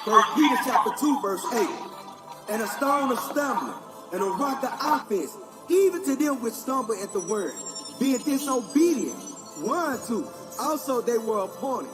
First Peter chapter 2, verse 8. And a stone of stumbling, and a rock of offense, even to them which stumble at the word, being disobedient, whereunto also they were appointed.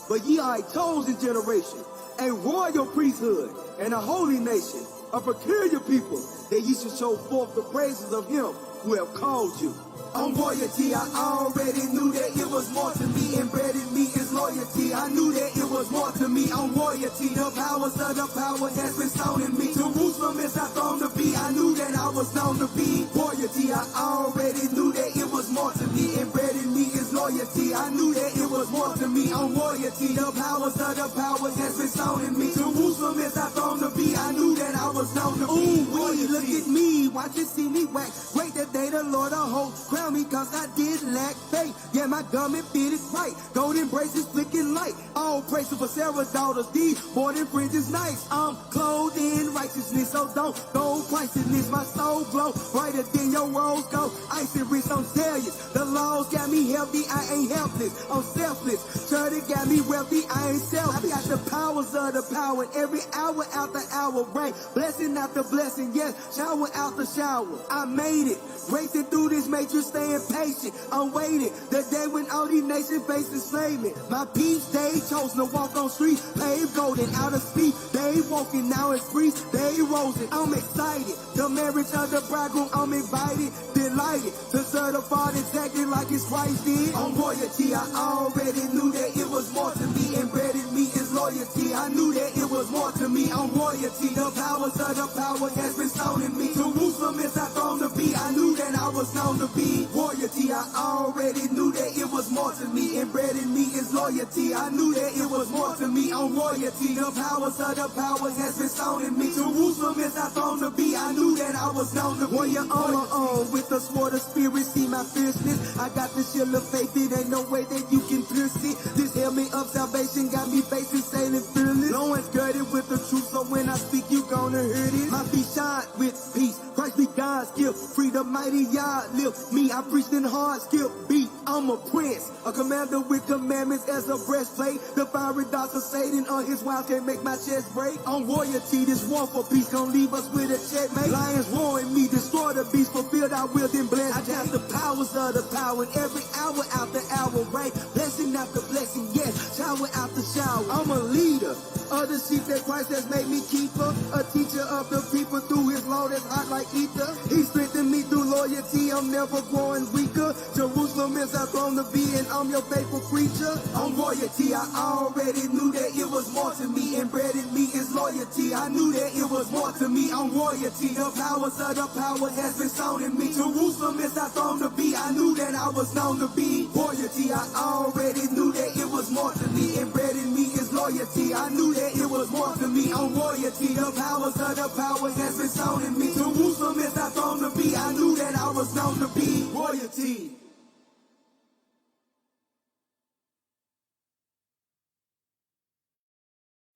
But ye are a chosen generation, a royal priesthood, and a holy nation, a peculiar people, that ye should show forth the praises of him who have called you. On royalty, I already knew that it was more to me. Embedded in me is loyalty. I knew that it was more to me. On royalty, the powers of the power has been sown in me. Jerusalem is not thrown to be. I knew that I was known to be royalty. I already knew that it was more to me. Embedded in me is loyalty. I knew that it was more to me. On royalty, the powers of the power has been sown in me. Jerusalem is not thrown to be. I knew that I was known to be royalty. Look at me, watch it see me wax. Great that day the Lord of hosts crown me, cause I did lack faith. Yeah, my garment fitted right. Golden braces flicking light. All praise for Sarah's daughters. These more than friends is nice. I'm clothed in righteousness, so don't go priceless. My soul glow brighter than your rose gold. Icy rich on zealous. The laws got me healthy, I ain't helpless. I'm selfless. Charity got me wealthy, I ain't selfish. I got the powers of the power, and every hour after hour rain. Blessing after blessing, yes, shower after shower. I made it. Racing through this matrix, staying patient. I'm waiting. The day when all these nations face enslavement. My peeps, they chosen to walk on streets, paved golden, out of speed. They walking now in streets, they rosing. I'm excited. The marriage of the bridegroom, I'm invited, delighted to serve the Father exactly like his wife did. On royalty, I already knew that it was more to me. Embedded in me is loyalty. I knew that it was more to me. On royalty, the powers of the power has been sown in me. Jerusalem is not thrown to be. I knew that I was known to be royalty. I already knew that it was more to me. Embedded in me is loyalty. I knew that it was more to me. On royalty, the powers of the power has been sown in me. Jerusalem is not thrown to be. I knew that I was known to be. Warrior on my own with the sword of spirit, see my fierceness. I got the shield of faith, it ain't no way that you can pierce it. This helmet of salvation got me facing sailing fearless. Loins girded with the truth, so when I speak, you gonna hear it. My feet shine with peace. Christ be God's gift. Freedom, mighty yard lift me. I preached in hard skill beat. I'm a prince, a commander with commandments as a breastplate. The fiery darts of Satan on his wiles can't make my chest break. On royalty, this war for peace gon' leave us with a checkmate. Lions roaring me, destroy the beast, fulfilled our will, then bless. I got the powers of the power, and every hour after hour, right? Blessing after blessing, yes, shower after shower. I'm a leader of the sheep that Christ has made me keeper, a teacher of the people through his law that's hot like ether. He strengthened me through loyalty, I'm never growing weaker. Jerusalem is our throne to be, and I'm your faithful creature. On royalty, I already knew that it was more to me. Embedded in me is loyalty. I knew that it was more to me. On royalty, the powers of the power has been sown in me. Jerusalem is our throne to be. I knew that I was known to be royalty. I already knew that it was more to me. Embedded in me is loyalty. I knew that it was more to me. On royalty, the powers of the power has been sown in me. Jerusalem is our throne to be. I knew that I was known to be royalty.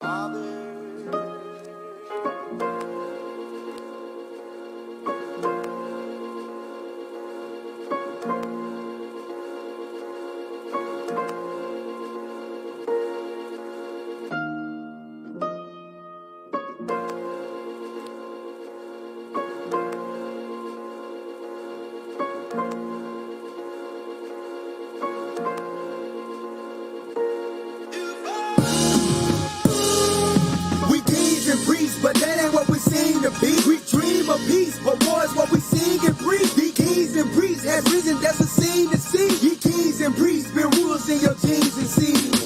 Father. But that ain't what we seem to be. We dream of peace, but war is what we sing and breathe. Ye kings and priests has risen, that's a scene to see. Ye kings and priests been rulers in your genes and seeds.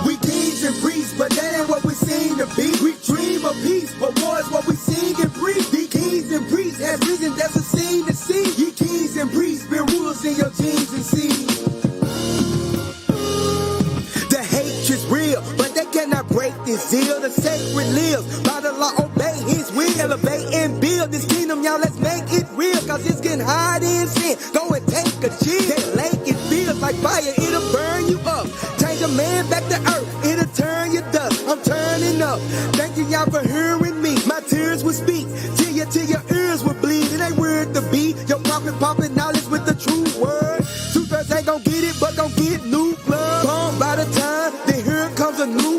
We kings and priests, but that ain't what we seem to be. We dream of peace, but war is what we sing and breathe. Ye kings and priests has risen, that's a scene to see. Ye kings and priests been rulers in your genes and seeds. The hatred's real, but they cannot break this zeal. The sacred lives, by the law obey his will. Elevate and build this kingdom, y'all, let's make it real. Cause it's getting hot in sin, go and take a chill. That lake, it feels like fire, it'll burn you up. Change a man back to earth, it'll turn you dust. I'm turning up, thank you y'all for hearing me. My tears will speak, till your ears will bleed. It ain't weird to be, your prophet popping knowledge with the true word. Two-thirds ain't gon' get it, but gon' get new blood. By the time, then here comes a new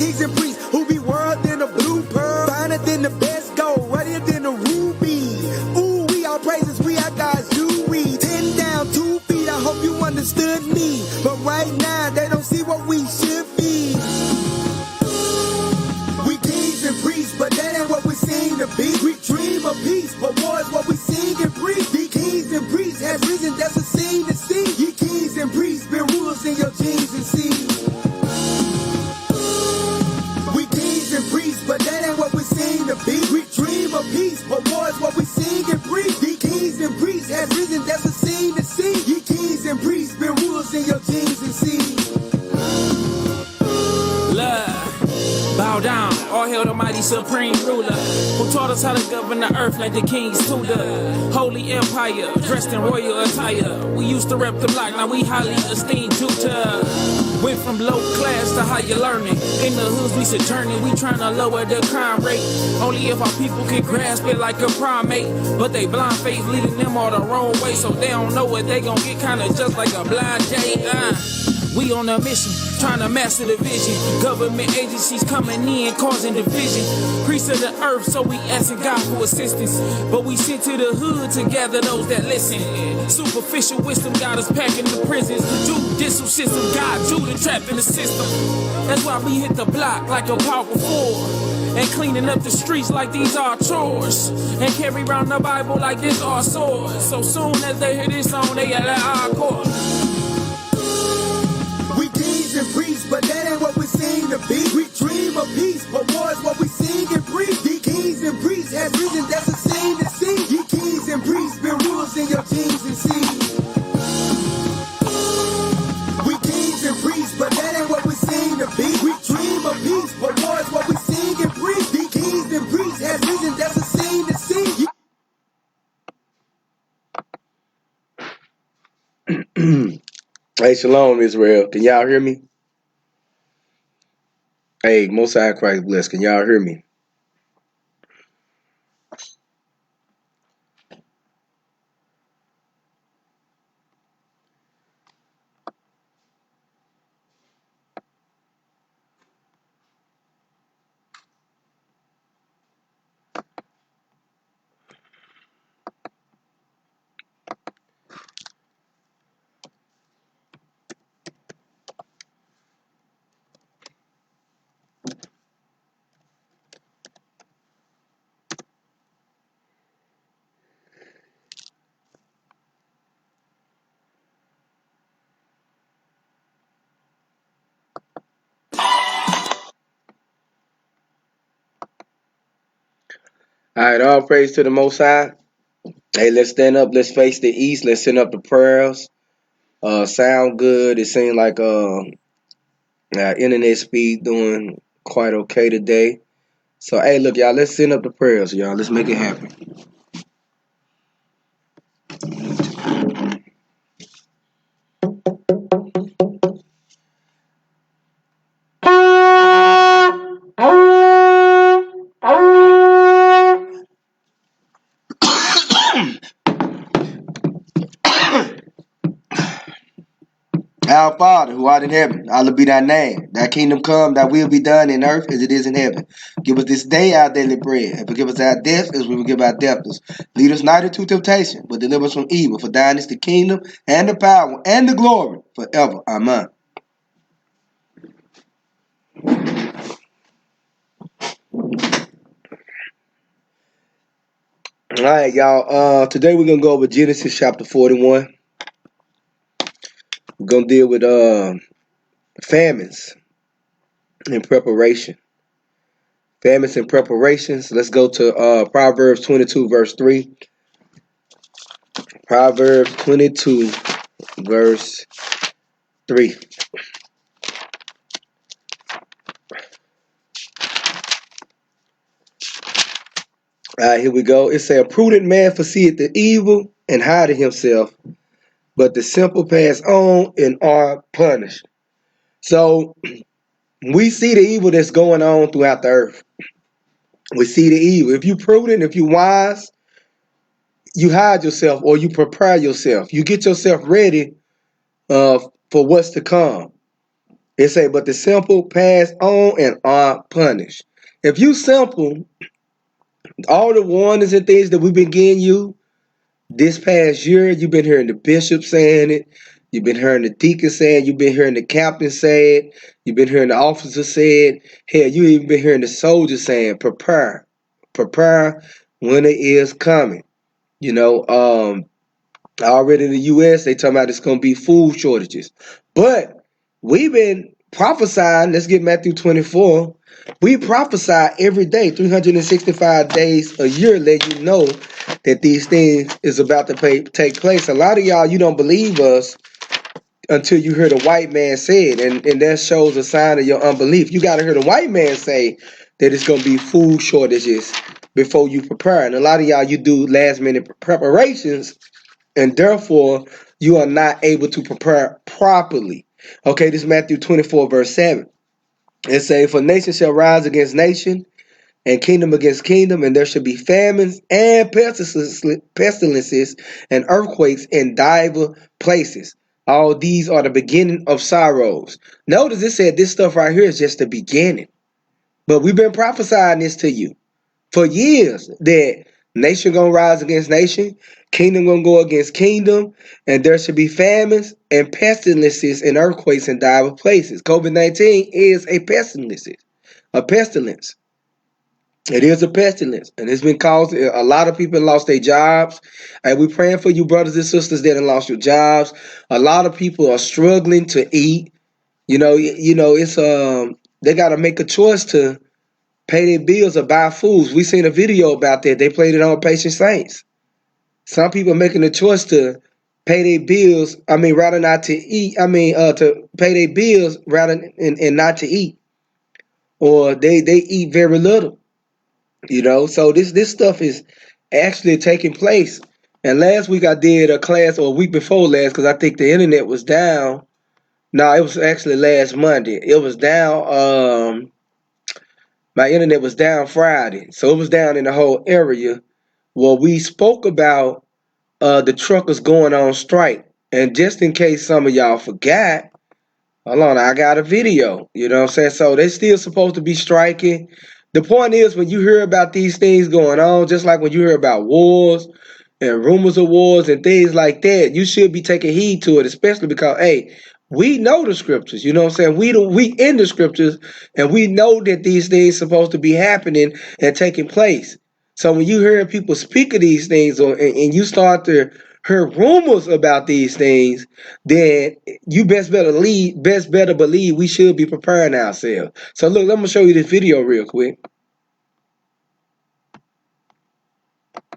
kings and priests who be world than a blue pearl, finer than the best gold, ruddier than a ruby. Ooh, we all praises, we our God's do we. 10 down, 2 feet, I hope you understood me. But right now, they don't see what we should be. We kings and priests, but that ain't what we seem to be. We dream of peace, but war is what we sing and preach. The kings and priests has risen, that's a scene to see. Ye kings and priests been rulers in your genes and seeds. We kings and priests, but that ain't what we seem to be. We dream of peace, but war is what we sing and preach. The kings and priests has risen, that's a scene to see. Ye kings and priests been rulers in your genes and seeds. Bow down, all hail the mighty supreme ruler, who taught us how to govern the earth like the kings to the holy empire, dressed in royal attire. We used to rep the block, now we highly esteemed tutor. Went from low class to higher learning. In the hoods we sojourning, we tryna lower the crime rate. Only if our people can grasp it like a primate. But they blind faith leading them all the wrong way, so they don't know what they gon' get, kinda just like a blind date. We on a mission, trying to master the vision. Government agencies coming in, causing division. Priests of the earth, so we asking God for assistance. But we sent to the hood to gather those that listen. Superficial wisdom got us packing the prisons. Judicial system got Judah trapped in the system. That's why we hit the block like a power four. And cleaning up the streets like these are chores. And carry around the Bible like this are swords. So soon as they hear this song, they yell at our court. And priests, but that ain't what we seem to be. We dream of peace, but war is what we sing and preach. The kings and priests has risen, that's a scene to see. Ye kings and priests been rulers in your genes and seeds. We kings and priests, but that ain't what we seem to be. We dream of peace, but war is what we sing and preach. The kings and priests has risen, that's a scene to see. Hey, shalom, Israel. Can y'all hear me? Hey, Most High Christ bless. Can y'all hear me? All right, all praise to the Most High. Hey, let's stand up. Let's face the east. Let's send up the prayers. Sound good. It seems like internet speed doing quite okay today. So, hey, look, y'all, let's send up the prayers, y'all. Let's make it happen. Our Father, who art in heaven, hallowed be thy name. Thy kingdom come, thy will be done in earth as it is in heaven. Give us this day our daily bread, and forgive us our debts as we forgive our debtors. Lead us not into temptation, but deliver us from evil. For thine is the kingdom, and the power, and the glory, forever. Amen. All right, y'all. Today we're going to go over Genesis chapter 41. We're going to deal with famines in preparation. Famines and preparations. Let's go to Proverbs 22, verse 3. Proverbs 22, verse 3. All right, here we go. It says, a prudent man foreseeth the evil and hideth himself, but the simple pass on and are punished. So we see the evil that's going on throughout the earth. We see the evil. If you're prudent, if you're wise, you hide yourself or you prepare yourself. You get yourself ready for what's to come. It say, but the simple pass on and are punished. If you simple, all the warnings and things that we've been getting you this past year, you've been hearing the bishop saying it, you've been hearing the deacon saying it, you've been hearing the captain say it, you've been hearing the officer say it, hell, you even been hearing the soldiers saying, prepare, prepare when it is coming. You know, already in the U.S., they talking about it's going to be food shortages. But we've been prophesying, let's get Matthew 24. We prophesy every day, 365 days a year, let you know that these things is about to take place. A lot of y'all, you don't believe us until you hear the white man say it, and that shows a sign of your unbelief. You got to hear the white man say that it's going to be food shortages before you prepare. And a lot of y'all, you do last minute preparations, and therefore you are not able to prepare properly. Okay, this is Matthew 24, verse 7. It says, for nation shall rise against nation, and kingdom against kingdom, and there shall be famines and pestilences and earthquakes in divers places. All these are the beginning of sorrows. Notice it said this stuff right here is just the beginning. But we've been prophesying this to you for years, that nation gonna rise against nation, kingdom gonna go against kingdom, and there should be famines and pestilences and earthquakes in diverse places. COVID-19 is a pestilence. It is a pestilence, and it's been caused. A lot of people lost their jobs, and we're praying for you, brothers and sisters that have lost your jobs. A lot of people are struggling to eat. It's they got to make a choice to pay their bills or buy foods. We seen a video about that. They played it on Patient Saints. Some people making a choice to pay their bills. Rather not to eat. To pay their bills rather and not to eat, or they eat very little. So this stuff is actually taking place. And last week I did a class, or a week before last, because I think the internet was down. No, it was actually last Monday. It was down. My internet was down Friday, so it was down in the whole area. Well, we spoke about the truckers going on strike, and just in case some of y'all forgot, hold on, I got a video. You know what I'm saying? So they still supposed to be striking. The point is, when you hear about these things going on, just like when you hear about wars and rumors of wars and things like that, you should be taking heed to it, especially because, hey, we know the scriptures. You know what I'm saying? We in the scriptures, and we know that these things supposed to be happening and taking place. So when you hear people speak of these things, and you start to hear rumors about these things, then you best better believe we should be preparing ourselves. So look, let me show you this video real quick.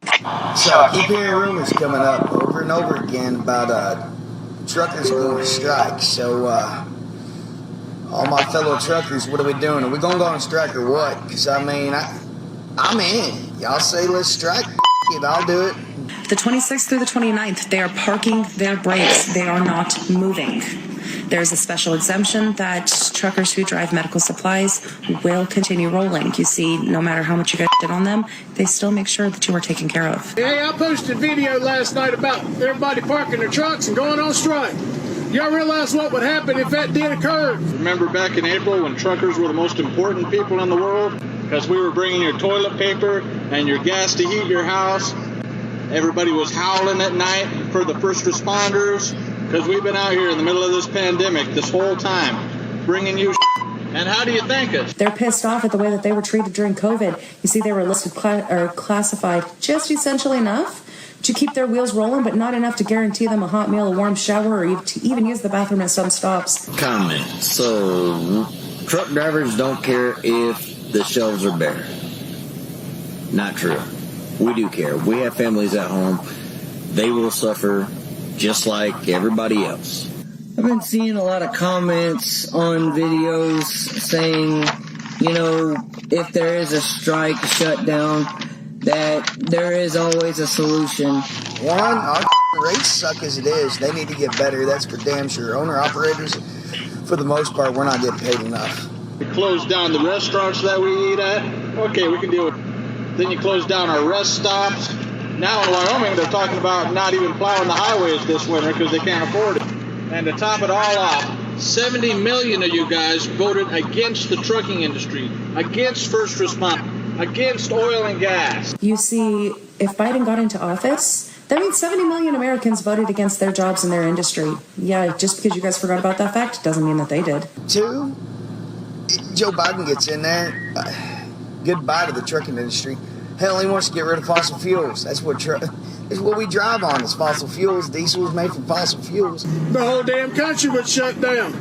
So I keep hearing rumors coming up over and over again about truckers going to strike. So all my fellow truckers, what are we doing? Are we gonna go on strike or what? Because I'm in. Y'all say let's strike. I'll do it. The 26th through the 29th, they are parking their brakes. They are not moving. There's a special exemption that truckers who drive medical supplies will continue rolling. You see, no matter how much you guys did on them, they still make sure that you are taken care of. Hey, I posted a video last night about everybody parking their trucks and going on strike. Y'all realize what would happen if that did occur? Remember back in April when truckers were the most important people in the world? Because we were bringing your toilet paper and your gas to heat your house. Everybody was howling at night for the first responders, because we've been out here in the middle of this pandemic this whole time, bringing you And how do you thank us? They're pissed off at the way that they were treated during COVID. You see, they were listed classified just essentially enough to keep their wheels rolling, but not enough to guarantee them a hot meal, a warm shower, or to even use the bathroom at some stops. Comment. So, truck drivers don't care if the shelves are bare. Not true. We do care. We have families at home. They will suffer just like everybody else. I've been seeing a lot of comments on videos saying, if there is a strike, a shutdown, that there is always a solution. One, our rates suck as it is. They need to get better. That's for damn sure. Owner-operators, for the most part, we're not getting paid enough. We close down the restaurants that we eat at. Okay, we can deal with it. Then you close down our rest stops. Now in Wyoming, they're talking about not even plowing the highways this winter because they can't afford it. And to top it all off, 70 million of you guys voted against the trucking industry, against first responders, against oil and gas. You see, if Biden got into office, that means 70 million Americans voted against their jobs in their industry. Yeah, just because you guys forgot about that fact doesn't mean that they did. Two, Joe Biden gets in there, goodbye to the trucking industry. Hell, he wants to get rid of fossil fuels. That's what we drive on is fossil fuels. Diesel is made from fossil fuels. The whole damn country would shut down.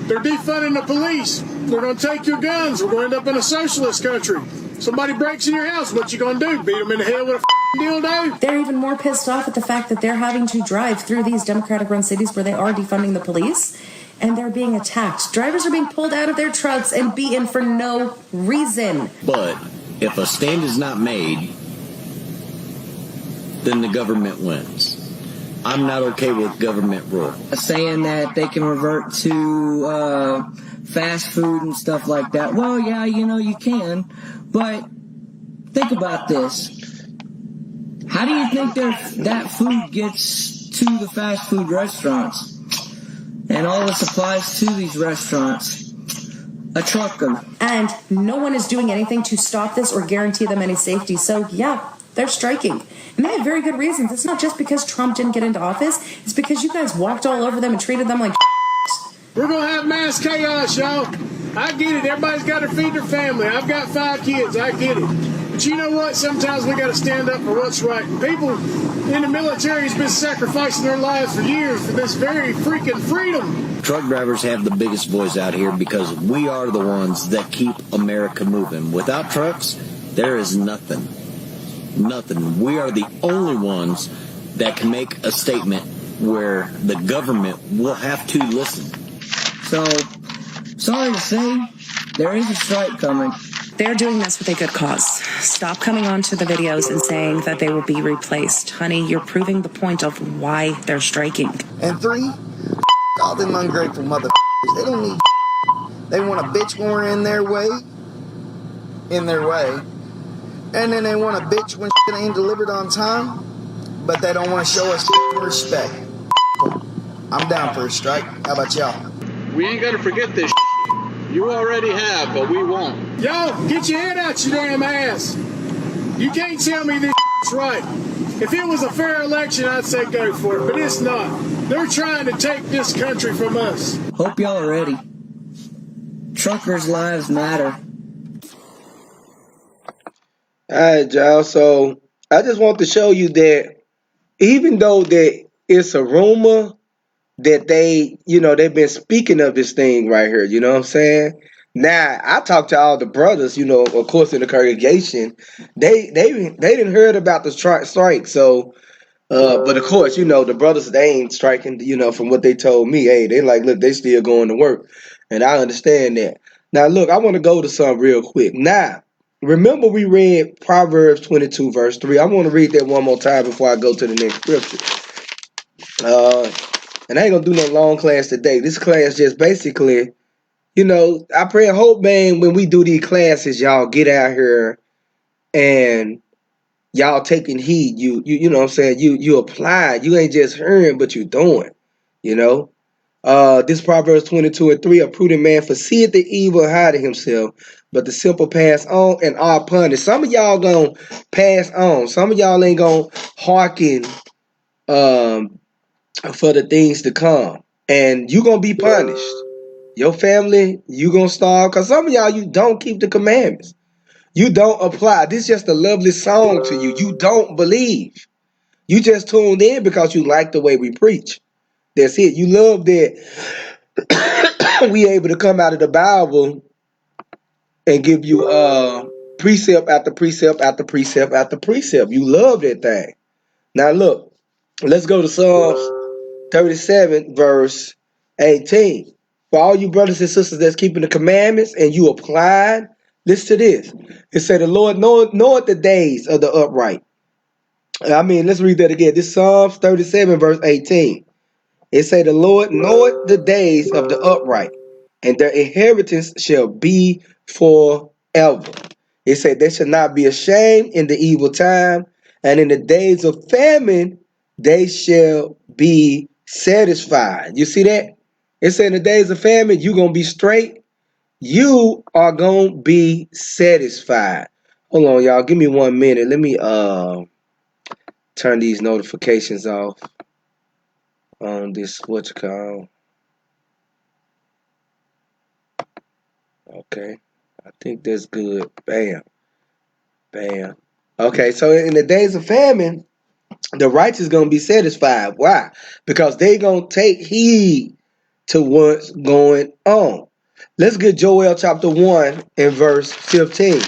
They're defunding the police. They're going to take your guns. We're going to end up in a socialist country. Somebody breaks in your house, what you going to do? Beat them in the head with a dildo? They're even more pissed off at the fact that they're having to drive through these Democratic-run cities where they are defunding the police, and they're being attacked. Drivers are being pulled out of their trucks and beaten for no reason. But if a stand is not made, then the government wins. I'm not okay with government rule. Saying that they can revert to fast food and stuff like that. Well, yeah, you can, but think about this. How do you think that food gets to the fast food restaurants and all the supplies to these restaurants? A trucker. And no one is doing anything to stop this or guarantee them any safety. So, yeah, they're striking. And they have very good reasons. It's not just because Trump didn't get into office. It's because you guys walked all over them and treated them like We're going to have mass chaos, y'all. I get it. Everybody's got to feed their family. I've got 5 kids. I get it. But you know what? Sometimes we got to stand up for what's right. And people in the military has been sacrificing their lives for years for this very freaking freedom. Truck drivers have the biggest voice out here because we are the ones that keep America moving. Without trucks, there is nothing. Nothing. We are the only ones that can make a statement where the government will have to listen. So, sorry to say, there is a strike coming. they're doing this with a good cause. Stop coming onto the videos and saying that they will be replaced. Honey, you're proving the point of why they're striking. And 3, all them ungrateful motherfuckers. They don't need They want a bitch when we're in their way. And then they want a bitch when shit ain't delivered on time. But they don't want to show us respect. I'm down for a strike. How about y'all? We ain't got to forget this. You already have, but we won't. Yo, get your head out your damn ass. You can't tell me this right. If it was a fair election, I'd say go for it, but it's not. They're trying to take this country from us. Hope y'all are ready. Truckers' lives matter. All right, y'all. So I just want to show you that even though that it's a rumor that they've been speaking of this thing right here, you know what I'm saying? Now, I talked to all the brothers, of course, in the congregation. They didn't heard about the strike. So, but of course, the brothers, they ain't striking, from what they told me. Hey, they like, look, they still going to work. And I understand that. Now, look, I want to go to something real quick. Now, remember we read Proverbs 22, verse 3. I want to read that one more time before I go to the next scripture. And I ain't going to do no long class today. This class just basically, I pray and hope, man, when we do these classes, y'all get out here and y'all taking heed. You know what I'm saying? You apply. You ain't just hearing, but you doing, This Proverbs 22 and 3, a prudent man foreseeth the evil and hideth himself, but the simple pass on and are punished. Some of y'all gonna pass on. Some of y'all ain't gonna hearken for the things to come. And you gonna be punished. Your family, you gonna starve. Because some of y'all, you don't keep the commandments. You don't apply. This is just a lovely song to you. You don't believe. You just tuned in because you like the way we preach. That's it. You love that we able to come out of the Bible and give you precept after precept after precept after precept. You love that thing. Now look, let's go to Psalms 37, verse 18. For all you brothers and sisters that's keeping the commandments and you applied, listen to this. It said, the Lord knoweth the days of the upright. Let's read that again. This Psalms 37, verse 18. It say, the Lord knoweth the days of the upright, and their inheritance shall be forever. It said, they shall not be ashamed in the evil time, and in the days of famine they shall be satisfied. You see that? It said in the days of famine, you're going to be straight. You are going to be satisfied. Hold on, y'all. Give me 1 minute. Let me turn these notifications off on this, what you call. Okay. I think that's good. Bam. Bam. Okay, so in the days of famine, the righteous going to be satisfied. Why? Because they going to take heed to what's going on. Let's get Joel chapter 1 and verse 15.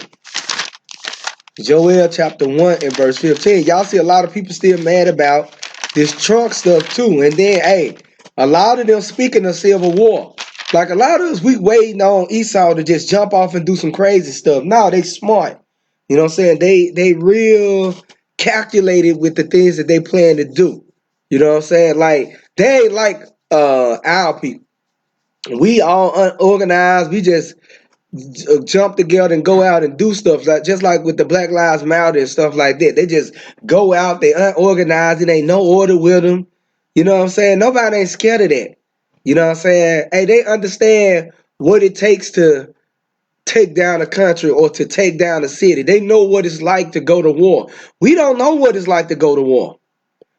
Joel chapter 1 and verse 15. Y'all see a lot of people still mad about this trunk stuff too. And then, hey, a lot of them speaking of civil war. Like a lot of us, we waiting on Esau to just jump off and do some crazy stuff. No, they smart. You know what I'm saying? They real calculated with the things that they plan to do. You know what I'm saying? Like, they ain't like our people. We all unorganized. We just jump together and go out and do stuff, like just like with the Black Lives Matter and stuff like that. They just go out, they unorganized, and ain't no order with them. You know what I'm saying? Nobody ain't scared of that. You know what I'm saying? Hey, they understand what it takes to take down a country or to take down a city. They know what it's like to go to war. We don't know what it's like to go to war.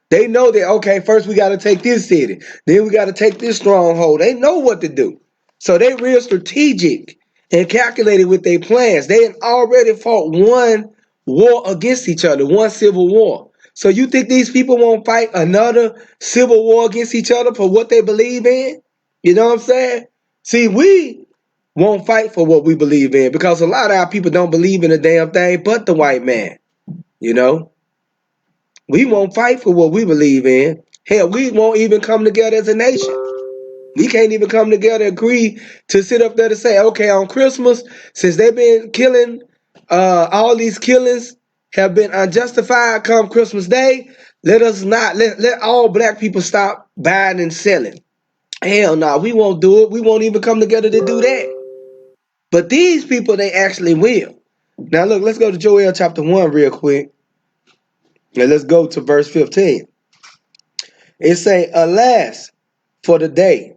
They know that, okay, first we got to take this city. Then we got to take this stronghold. They know what to do. So they real strategic and calculated with their plans. They had already fought one war against each other, one civil war. So you think these people won't fight another civil war against each other for what they believe in? You know what I'm saying? See, we won't fight for what we believe in because a lot of our people don't believe in a damn thing but the white man, you know? We won't fight for what we believe in. Hell, we won't even come together as a nation. We can't even come together and agree to sit up there to say, okay, on Christmas, since they've been killing, all these killings have been unjustified come Christmas Day, let us not, let all black people stop buying and selling. Hell no, we won't do it. We won't even come together to do that. But these people, they actually will. Now look, let's go to Joel chapter 1 real quick. And let's go to verse 15. It say, alas, for the day,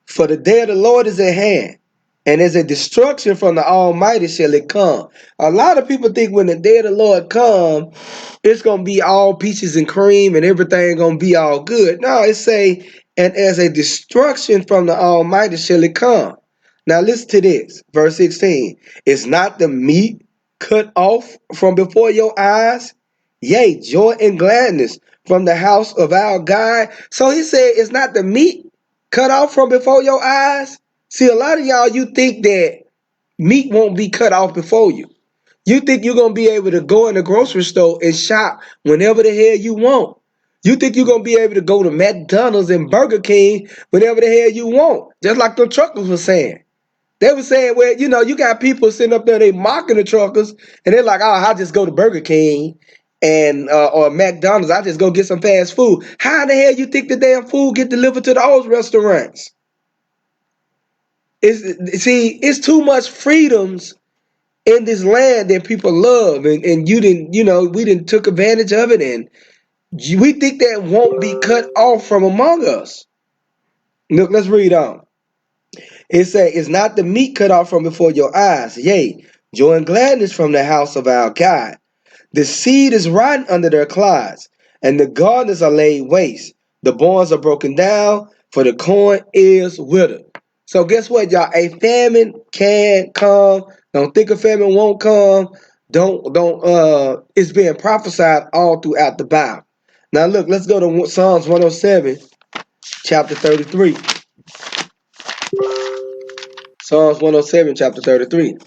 for the day of the Lord is at hand, and as a destruction from the Almighty shall it come. A lot of people think when the day of the Lord come, it's gonna be all peaches and cream and everything gonna be all good. No, it say, and as a destruction from the Almighty shall it come. Now listen to this, verse 16. Is not the meat cut off from before your eyes? Yea, joy and gladness from the house of our God. So he said, it's not the meat cut off from before your eyes. See, a lot of y'all, you think that meat won't be cut off before you. You think you're going to be able to go in the grocery store and shop whenever the hell you want. You think you're going to be able to go to McDonald's and Burger King whenever the hell you want. Just like the truckers were saying. They were saying, well, you know, you got people sitting up there, they mocking the truckers, and they're like, oh, I'll just go to Burger King and or McDonald's. I just go get some fast food. How the hell you think the damn food get delivered to those restaurants? It's too much freedoms in this land that people love, and you didn't, you know, we didn't took advantage of it, and we think that won't be cut off from among us. Look, let's read on. It say, is not the meat cut off from before your eyes? Yea, joy and gladness from the house of our God. The seed is rotten under their clods, and the gardens are laid waste. The barns are broken down, for the corn is withered. So guess what, y'all? A famine can come. Don't think a famine won't come. It's being prophesied all throughout the Bible. Now look, let's go to Psalms 107, chapter 33. Psalms 107, chapter 33.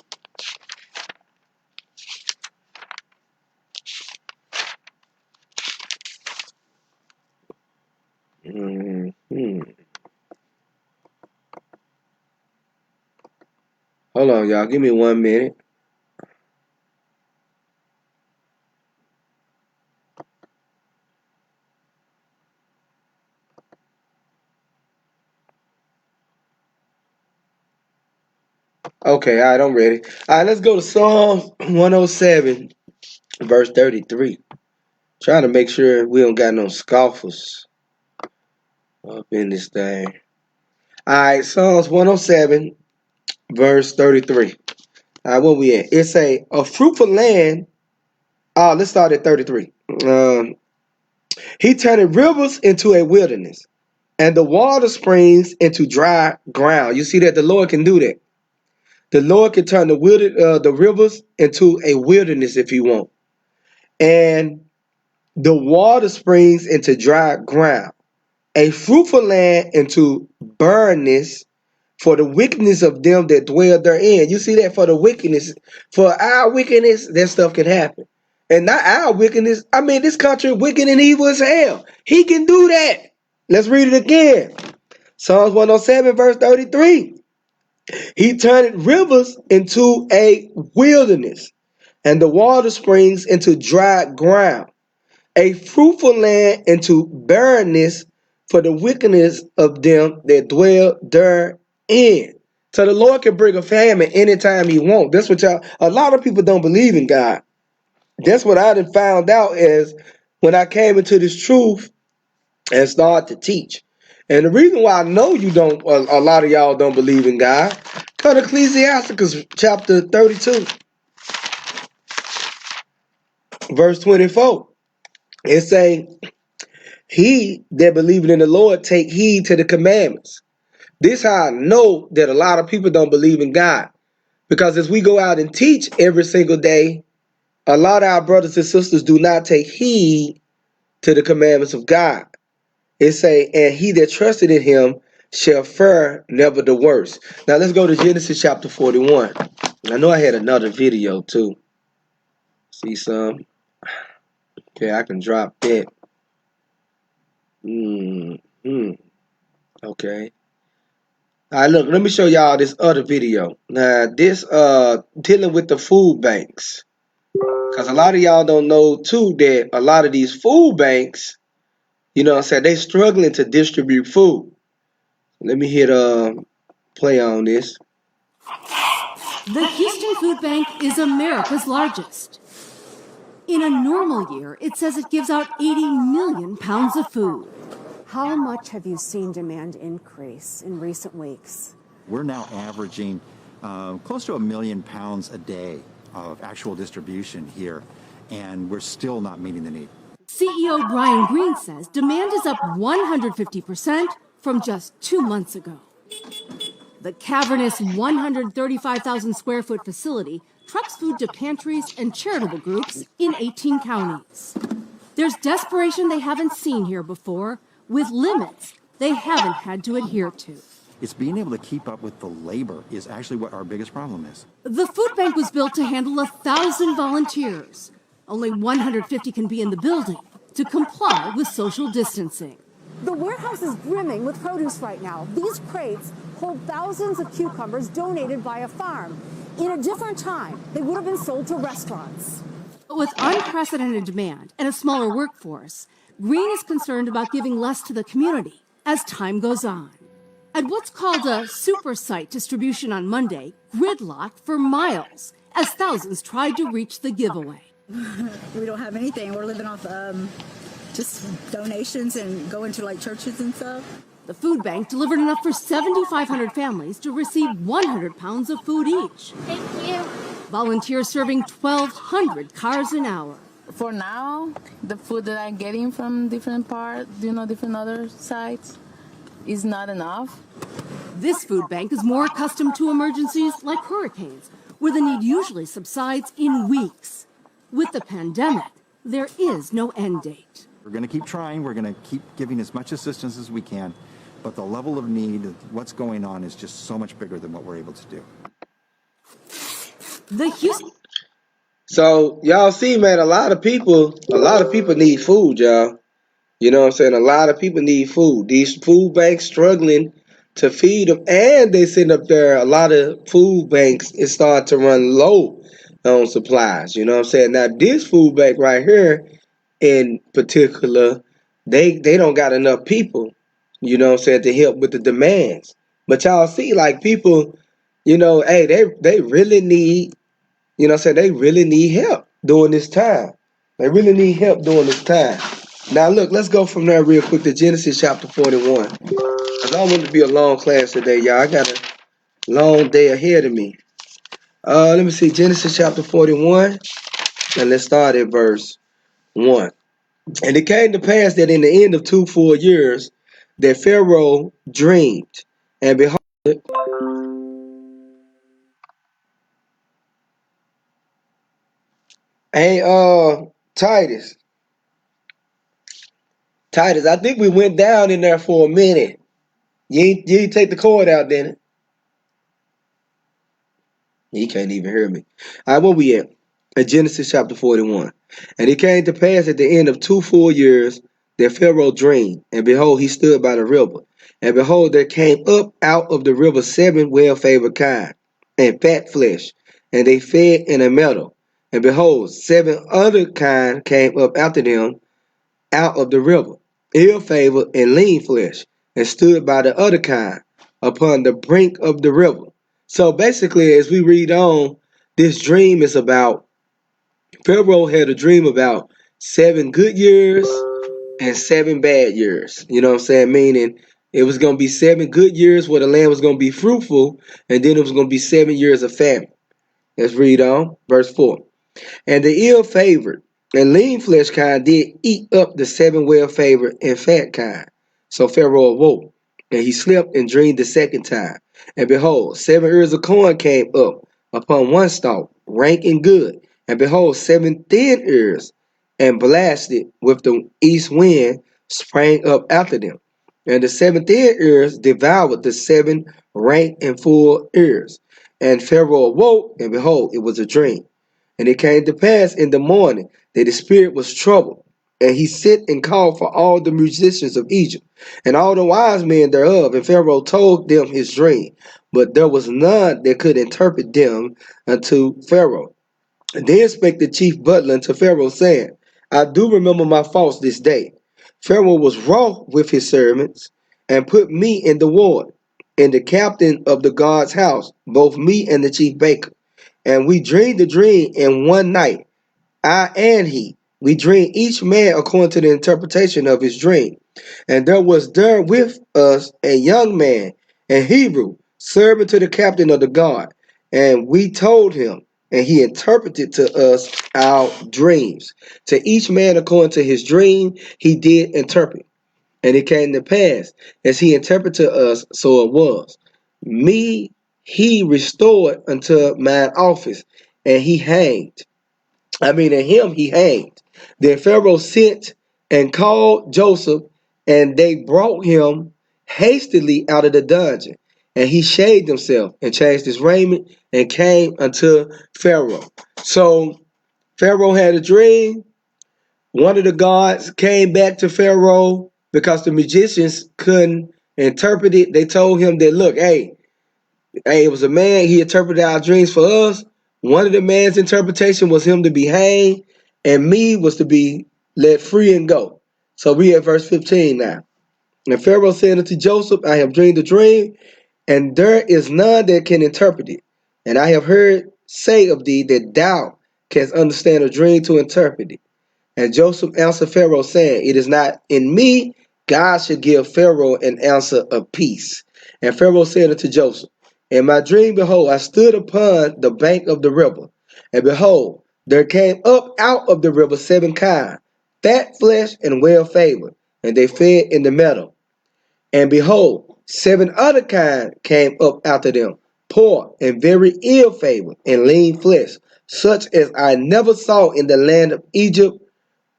Hold on, y'all. Give me 1 minute. Okay, all right, I'm ready. All right, let's go to Psalms 107, verse 33. Trying to make sure we don't got no scoffers up in this thing. All right, Psalms 107, verse 33. All right, where we at? It's a fruitful land. Oh, let's start at 33. He turned rivers into a wilderness, and the water springs into dry ground. You see that the Lord can do that. The Lord can turn the rivers into a wilderness if He want, and the water springs into dry ground. A fruitful land into barrenness for the wickedness of them that dwell therein. You see that for the wickedness, for our wickedness, that stuff can happen. And not our wickedness. I mean, this country wicked and evil as hell. He can do that. Let's read it again. Psalms 107, verse 33. He turned rivers into a wilderness, and the water springs into dry ground. A fruitful land into barrenness for the wickedness of them that dwell therein. So the Lord can bring a famine anytime He wants. That's what a lot of people don't believe in God. That's what I done found out is when I came into this truth and started to teach. And the reason why I know you don't, a lot of y'all don't believe in God, because Ecclesiasticus chapter 32, verse 24. It say, he that believeth in the Lord take heed to the commandments. This how I know that a lot of people don't believe in God. Because as we go out and teach every single day, a lot of our brothers and sisters do not take heed to the commandments of God. It say, and he that trusted in him shall fare never the worse. Now let's go to Genesis chapter 41. I know I had another video too. See some? Okay, I can drop that. Okay. All right, look, let me show y'all this other video. Now, this dealing with the food banks. Because a lot of y'all don't know, too, that a lot of these food banks, you know what I'm saying, they struggling to distribute food. Let me hit play on this. The Houston Food Bank is America's largest. In a normal year, it says it gives out 80 million pounds of food. How much have you seen demand increase in recent weeks? We're now averaging close to 1 million pounds a day of actual distribution here, and we're still not meeting the need. CEO Brian Green says demand is up 150% from just 2 months ago. The cavernous 135,000 square foot facility trucks food to pantries and charitable groups in 18 counties. There's desperation they haven't seen here before, with limits they haven't had to adhere to. It's being able to keep up with the labor is actually what our biggest problem is. The food bank was built to handle 1,000 volunteers. Only 150 can be in the building to comply with social distancing. The warehouse is brimming with produce right now. These crates hold thousands of cucumbers donated by a farm. In a different time, they would have been sold to restaurants. But with unprecedented demand and a smaller workforce, Green is concerned about giving less to the community as time goes on. At what's called a super site distribution on Monday, gridlock for miles as thousands tried to reach the giveaway. We don't have anything. We're living off just donations and going to like churches and stuff. The food bank delivered enough for 7,500 families to receive 100 pounds of food each. Thank you. Volunteers serving 1,200 cars an hour. For now, the food that I'm getting from different parts, different other sites, is not enough. This food bank is more accustomed to emergencies like hurricanes, where the need usually subsides in weeks. With the pandemic, there is no end date. We're going to keep trying. We're going to keep giving as much assistance as we can. But the level of need, what's going on, is just so much bigger than what we're able to do. So y'all see, man, a lot of people need food, y'all. You know what I'm saying? A lot of people need food. These food banks struggling to feed them, and they send up there. A lot of food banks is starting to run low on supplies. You know what I'm saying? Now this food bank right here, in particular, they don't got enough people. You know what I'm saying, to help with the demands. But y'all see, like, people, you know, hey, they really need. You know what I'm saying? They really need help during this time. They really need help during this time. Now look, let's go from there real quick to Genesis chapter 41. Cause I don't want it to be a long class today, y'all. I got a long day ahead of me. Let me see, Genesis chapter 41, and let's start at verse 1. And it came to pass that in the end of 2 full years, that Pharaoh dreamed, and behold, hey, Titus, I think we went down in there for a minute. You ain't take the cord out, didn't it? He can't even hear me. All right, where we at? At Genesis chapter 41. And it came to pass at the end of 2 full years that Pharaoh dreamed, and behold, he stood by the river. And behold, there came up out of the river 7 well-favored kine, and fat flesh, and they fed in a meadow. And behold, 7 other kine came up after them out of the river, ill-favored and lean flesh, and stood by the other kind upon the brink of the river. So basically, as we read on, this dream is about Pharaoh had a dream about 7 good years and 7 bad years. You know what I'm saying? Meaning it was going to be 7 good years where the land was going to be fruitful, and then it was going to be 7 years of famine. Let's read on, verse 4. And the ill-favored and lean flesh kind did eat up the 7 well-favored and fat kind. So Pharaoh awoke, and he slept and dreamed the second time. And behold, 7 ears of corn came up upon one stalk, rank and good. And behold, 7 thin ears, and blasted with the east wind, sprang up after them. And the 7 thin ears devoured the 7 rank and full ears. And Pharaoh awoke, and behold, it was a dream. And it came to pass in the morning that his spirit was troubled, and he sent and called for all the musicians of Egypt, and all the wise men thereof. And Pharaoh told them his dream, but there was none that could interpret them unto Pharaoh. And then spake the chief butler unto Pharaoh, saying, I do remember my faults this day. Pharaoh was wroth with his servants, and put me in the ward, and the captain of the guard's house, both me and the chief baker. And we dreamed the dream in one night, I and he. We dreamed each man according to the interpretation of his dream. And there was there with us a young man, a Hebrew, servant to the captain of the guard. And we told him, and he interpreted to us our dreams. To each man according to his dream, he did interpret. And it came to pass, as he interpreted to us, so it was. Me he restored unto mine office, and he hanged. And him he hanged. Then Pharaoh sent and called Joseph, and they brought him hastily out of the dungeon. And he shaved himself and changed his raiment and came unto Pharaoh. So Pharaoh had a dream. One of the gods came back to Pharaoh because the magicians couldn't interpret it. They told him that, look, hey, it was a man. He interpreted our dreams for us. One of the man's interpretation was him to be hanged, and me was to be let free and go. So we at verse 15 now. And Pharaoh said unto Joseph, I have dreamed a dream, and there is none that can interpret it. And I have heard say of thee that thou canst understand a dream to interpret it. And Joseph answered Pharaoh, saying, it is not in me. God should give Pharaoh an answer of peace. And Pharaoh said unto Joseph, in my dream, behold, I stood upon the bank of the river, and behold, there came up out of the river 7 kine, fat flesh and well favored, and they fed in the meadow. And behold, 7 other kine came up after them, poor and very ill favored, and lean flesh, such as I never saw in the land of Egypt,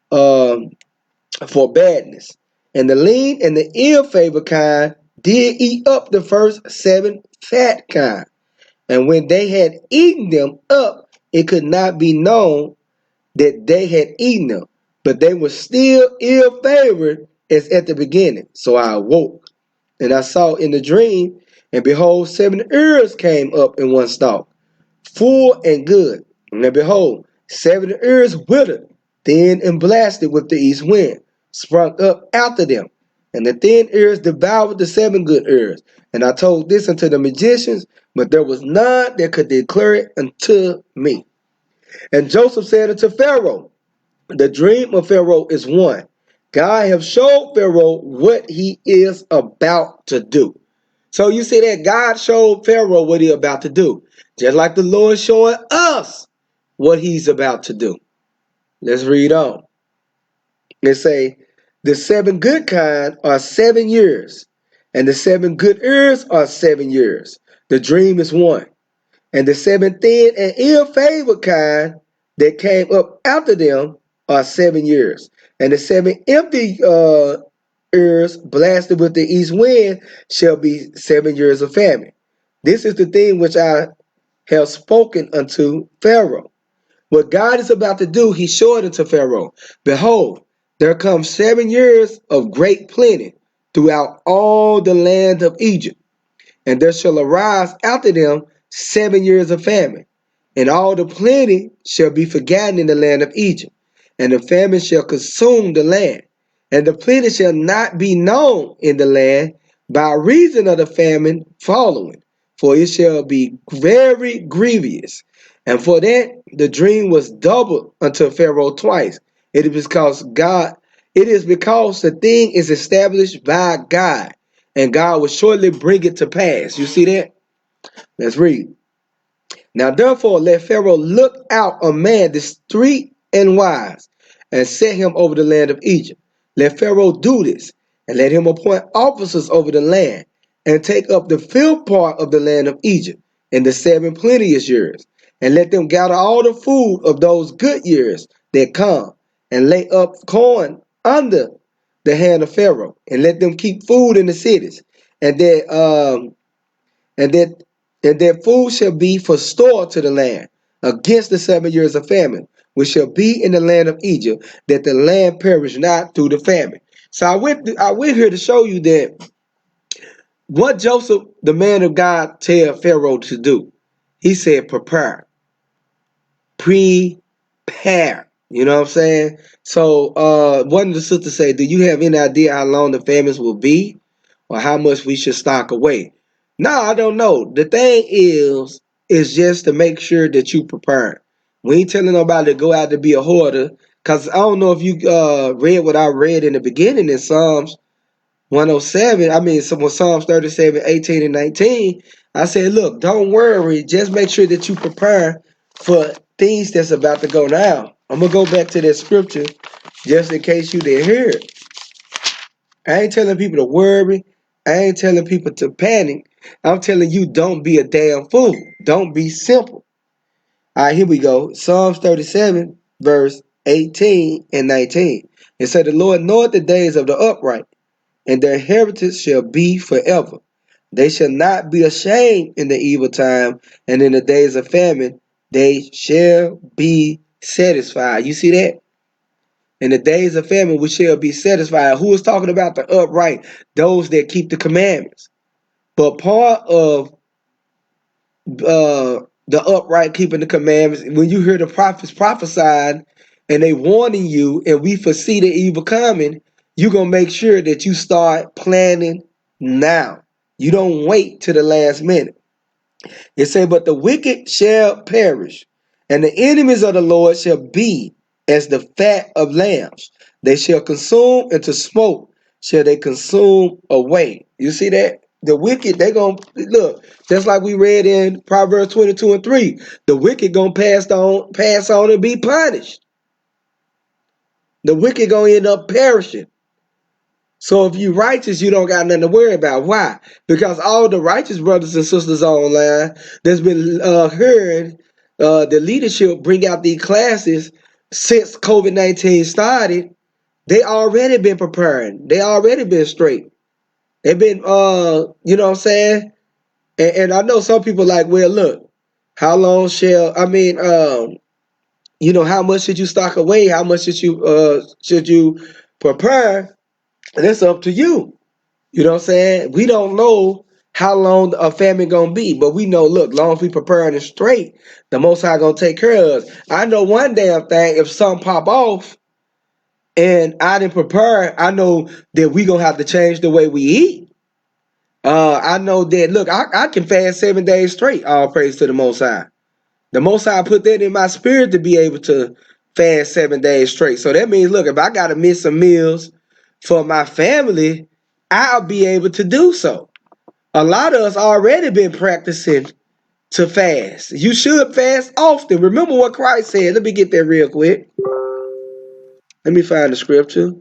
for badness. And the lean and the ill-favored kind did eat up the first 7 fat kind. And when they had eaten them up, it could not be known that they had eaten them, but they were still ill-favored as at the beginning. So I awoke, and I saw in the dream, and behold, 7 ears came up in one stalk, full and good. And behold, 7 ears withered, thin and blasted with the east wind, sprung up after them. And the thin ears devoured the 7 good ears. And I told this unto the magicians, but there was none that could declare it unto me. And Joseph said unto Pharaoh, the dream of Pharaoh is one. God have showed Pharaoh what he is about to do. So you see that God showed Pharaoh what he's about to do. Just like the Lord showing us what he's about to do. Let's read on. It say, the 7 good kind are 7 years, and the 7 good ears are 7 years. The dream is one. And the 7 thin and ill-favored kind that came up after them are 7 years. And the 7 empty ears blasted with the east wind shall be 7 years of famine. This is the thing which I have spoken unto Pharaoh. What God is about to do, he showed unto Pharaoh. Behold, there come 7 years of great plenty throughout all the land of Egypt. And there shall arise after them 7 years of famine. And all the plenty shall be forgotten in the land of Egypt. And the famine shall consume the land. And the plenty shall not be known in the land by reason of the famine following. For it shall be very grievous. And for that the dream was doubled unto Pharaoh twice. It is because the thing is established by God, and God will shortly bring it to pass. You see that? Let's read. Now therefore let Pharaoh look out a man discreet and wise, and set him over the land of Egypt. Let Pharaoh do this, and let him appoint officers over the land, and take up the 5th part of the land of Egypt in the 7 plenteous years, and let them gather all the food of those good years that come, and lay up corn under the hand of Pharaoh, and let them keep food in the cities, and that their food shall be for store to the land against the 7 years of famine, which shall be in the land of Egypt, that the land perish not through the famine. So I went here to show you that what Joseph, the man of God, tell Pharaoh to do. He said, prepare. You know what I'm saying? So one of the sisters say, do you have any idea how long the famines will be, or how much we should stock away? No, I don't know. The thing is just to make sure that you prepare. We ain't telling nobody to go out to be a hoarder, because I don't know if you read what I read in the beginning in Psalms 107. I mean, Psalms 37, 18, and 19. I said, look, don't worry. Just make sure that you prepare for things that's about to go down. I'm going to go back to that scripture just in case you didn't hear it. I ain't telling people to worry. I ain't telling people to panic. I'm telling you, don't be a damn fool. Don't be simple. All right, here we go. Psalms 37, verse 18 and 19. It said, the Lord knoweth the days of the upright, and their heritage shall be forever. They shall not be ashamed in the evil time, and in the days of famine they shall be satisfied. You see that? In the days of famine we shall be satisfied. Who is talking about the upright? Those that keep the commandments. But part of the upright keeping the commandments, when you hear the prophets prophesying and they warning you, and we foresee the evil coming, you're going to make sure that you start planning now. You don't wait till the last minute. It said, but the wicked shall perish, and the enemies of the Lord shall be as the fat of lambs. They shall consume, and to smoke shall they consume away. You see that? The wicked, they going to, look, just like we read in Proverbs 22 and 3, the wicked going to pass on and be punished. The wicked going to end up perishing. So if you righteous, you don't got nothing to worry about. Why? Because all the righteous brothers and sisters online that's been hearing the leadership bring out these classes since COVID-19 started, they already been preparing. They already been straight. They've been, you know what I'm saying? And I know some people like, well, look, how long shall, how much should you stock away? How much should you prepare? And it's up to you. You know what I'm saying? We don't know how long a famine gonna be, but we know, look, long as we preparing it straight, the Most High gonna take care of us. I know one damn thing, if something pop off and I didn't prepare, I know that we gonna have to change the way we eat. I know that, look, I can fast 7 days straight, all praise to the Most High. The Most High put that in my spirit to be able to fast 7 days straight. So that means, look, if I gotta miss some meals, for my family, I'll be able to do so. A lot of us already been practicing to fast. You should fast often. Remember what Christ said. Let me get that real quick. Let me find the scripture.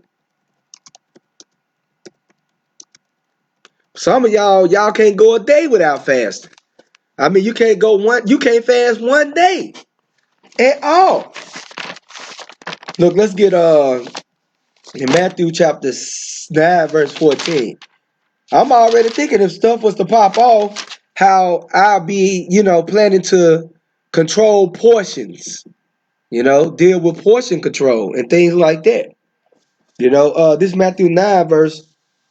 Some of y'all can't go a day without fasting. I mean, you can't fast one day at all. Look, let's get in Matthew chapter 9, verse 14. I'm already thinking if stuff was to pop off, how I'll be, planning to control portions, deal with portion control and things like that. This Matthew 9, verse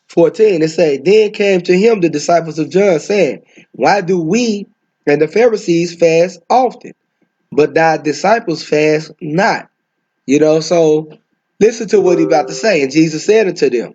14, it say, then came to him the disciples of John, saying, why do we and the Pharisees fast often, but thy disciples fast not? So listen to what he about to say. And Jesus said unto them,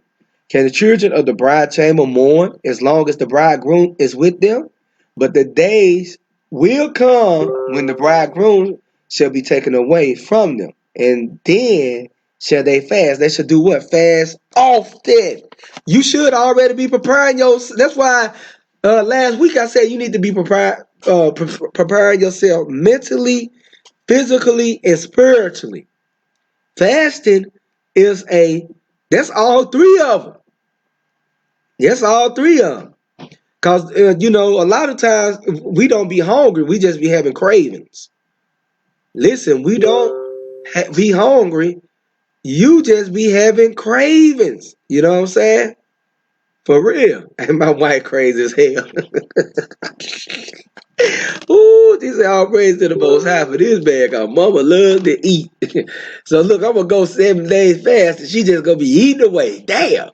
can the children of the bride chamber mourn as long as the bridegroom is with them? But the days will come when the bridegroom shall be taken away from them, and then shall they fast. They should do what? Fast often. You should already be preparing That's why last week I said you need to be preparing yourself mentally, physically, and spiritually. Fasting that's all three of them. That's all three of them. Because, a lot of times we don't be hungry. We just be having cravings. Listen, we don't be hungry. You just be having cravings. You know what I'm saying? For real. And my wife crazy as hell. Ooh, she said, all praise to the Most High for this bag. Cause mama loves to eat. So look, I'm gonna go 7 days fast, and she just gonna be eating away. Damn.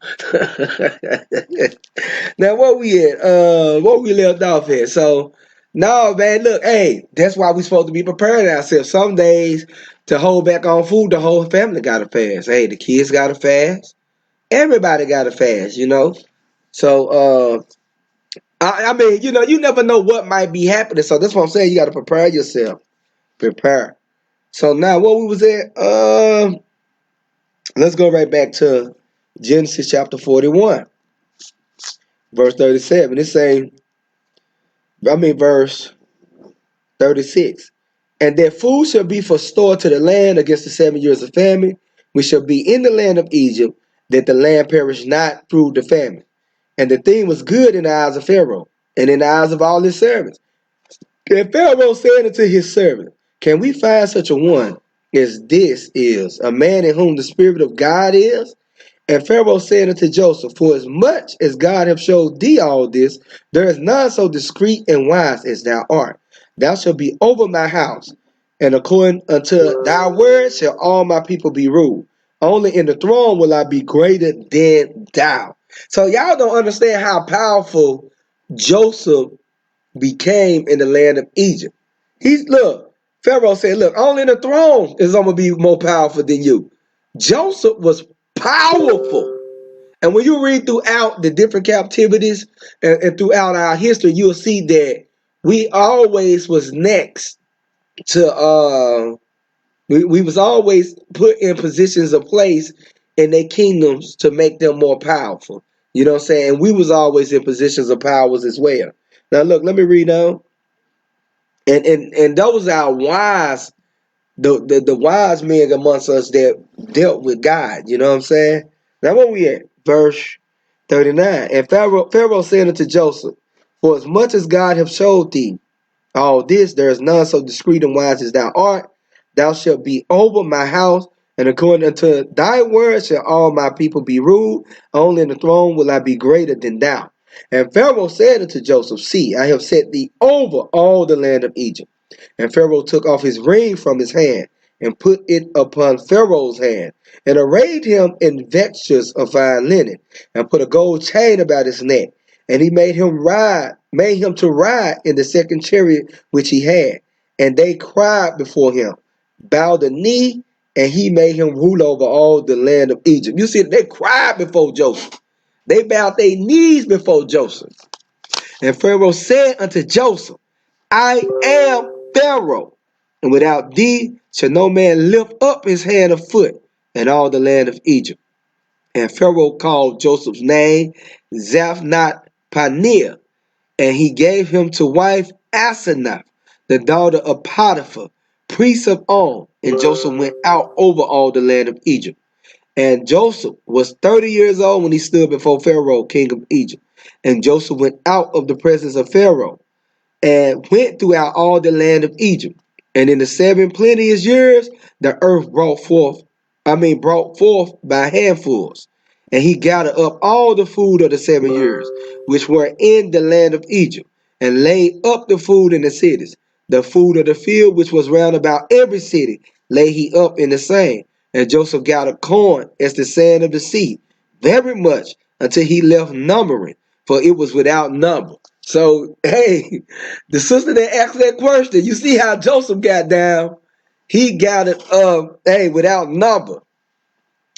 Now what we at? What we left off at? So no, man. Look, hey, that's why we supposed to be preparing ourselves. Some days to hold back on food, the whole family gotta fast. Hey, the kids gotta fast. Everybody gotta fast. So I mean, you never know what might be happening. So that's what I'm saying. You got to prepare yourself. Prepare. So now what we was at, let's go right back to Genesis chapter 41, verse 37. It's saying, verse 36. And their food shall be for store to the land against the 7 years of famine. We shall be in the land of Egypt, that the land perish not through the famine. And the thing was good in the eyes of Pharaoh, and in the eyes of all his servants. And Pharaoh said unto his servant, can we find such a one as this is, a man in whom the Spirit of God is? And Pharaoh said unto Joseph, for as much as God hath showed thee all this, there is none so discreet and wise as thou art. Thou shalt be over my house, and according unto thy word shall all my people be ruled. Only in the throne will I be greater than thou. So y'all don't understand how powerful Joseph became in the land of Egypt. Pharaoh said, look, only the throne is going to be more powerful than you. Joseph was powerful. And when you read throughout the different captivities and throughout our history, you'll see that we always was next to, we was always put in positions of place in their kingdoms to make them more powerful. You know what I'm saying? We was always in positions of powers as well. Now look, let me read on. And those are wise, the wise men amongst us that dealt with God. You know what I'm saying? Now where we at? Verse 39. And Pharaoh said unto Joseph, for as much as God hath showed thee all this, there is none so discreet and wise as thou art. Thou shalt be over my house, and according unto thy word shall all my people be ruled. Only in the throne will I be greater than thou. And Pharaoh said unto Joseph, see, I have set thee over all the land of Egypt. And Pharaoh took off his ring from his hand, and put it upon Pharaoh's hand, and arrayed him in vestures of fine linen, and put a gold chain about his neck. And he made him to ride in the second chariot which he had. And they cried before him, bowed the knee, and he made him rule over all the land of Egypt. You see, they cried before Joseph. They bowed their knees before Joseph. And Pharaoh said unto Joseph, I am Pharaoh, and without thee shall no man lift up his hand or foot in all the land of Egypt. And Pharaoh called Joseph's name Zaphnath Paneah, and he gave him to wife Asenath, the daughter of Potiphar, priest of On. And Joseph went out over all the land of Egypt. And Joseph was 30 years old when he stood before Pharaoh, king of Egypt. And Joseph went out of the presence of Pharaoh and went throughout all the land of Egypt. And in the 7 plenteous years, the earth brought forth by handfuls. And he gathered up all the food of the 7 years, which were in the land of Egypt, and laid up the food in the cities. The food of the field, which was round about every city, lay he up in the same. And Joseph gathered corn as the sand of the sea, very much, until he left numbering, for it was without number. So, hey, the sister that asked that question, you see how Joseph got down? He got it without number.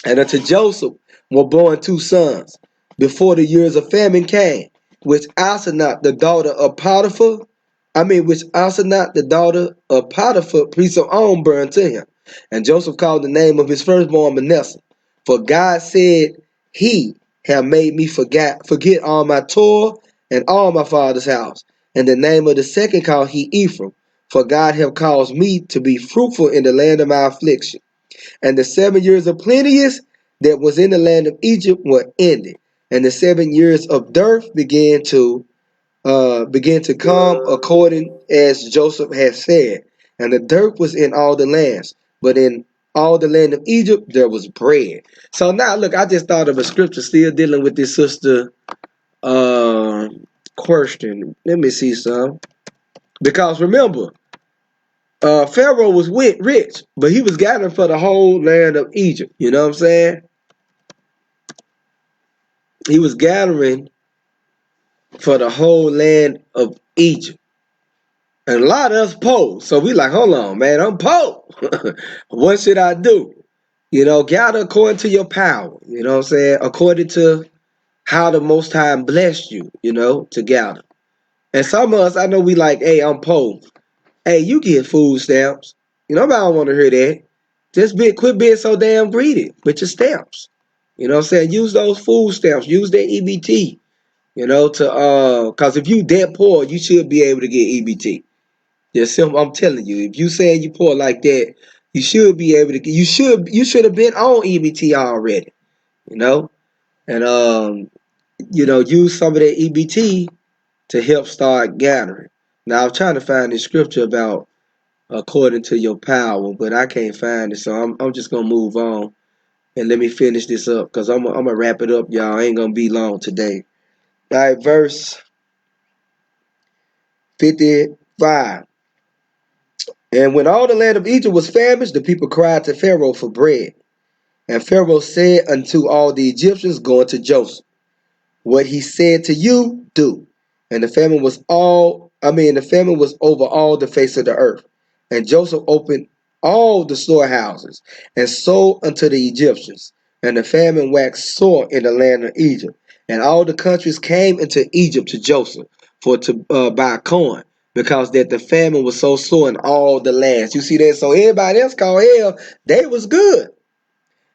And unto Joseph were born 2 sons before the years of famine came, which Asenath, the daughter of priest of On, burned to him. And Joseph called the name of his firstborn Manasseh. For God said, He have made me forget all my toil and all my father's house. And the name of the second called he Ephraim. For God have caused me to be fruitful in the land of my affliction. And the 7 years of plenteous that was in the land of Egypt were ended, and the 7 years of dearth began to come according as Joseph had said. And the dearth was in all the lands, but in all the land of Egypt there was bread. So now look, I just thought of a scripture still dealing with this sister question. Let me see some. Because remember, Pharaoh was rich, but he was gathering for the whole land of Egypt. You know what I'm saying? He was gathering for the whole land of Egypt. And a lot of us poor. So we like, hold on, man, I'm poor. What should I do? Gather according to your power. You know what I'm saying? According to how the Most High blessed you, to gather. And some of us, I know we like, hey, I'm poor. Hey, you get food stamps. Nobody don't want to hear that. Just quit being so damn greedy with your stamps. You know what I'm saying? Use those food stamps. Use that EBT. Because if you that poor, you should be able to get EBT. Just simple, I'm telling you, if you saying you poor like that, you should be able to get. You should have been on EBT already. And use some of that EBT to help start gathering. Now I'm trying to find this scripture about according to your power, but I can't find it, so I'm just gonna move on and let me finish this up because I'm gonna wrap it up, y'all. I ain't gonna be long today. All right, verse 55. And when all the land of Egypt was famished, the people cried to Pharaoh for bread. And Pharaoh said unto all the Egyptians, go unto Joseph. What he said to you, do. And the famine was over all the face of the earth. And Joseph opened all the storehouses and sold unto the Egyptians. And the famine waxed sore in the land of Egypt. And all the countries came into Egypt to Joseph to buy corn, because that the famine was so sore in all the lands. You see that? So everybody else called hell, they was good.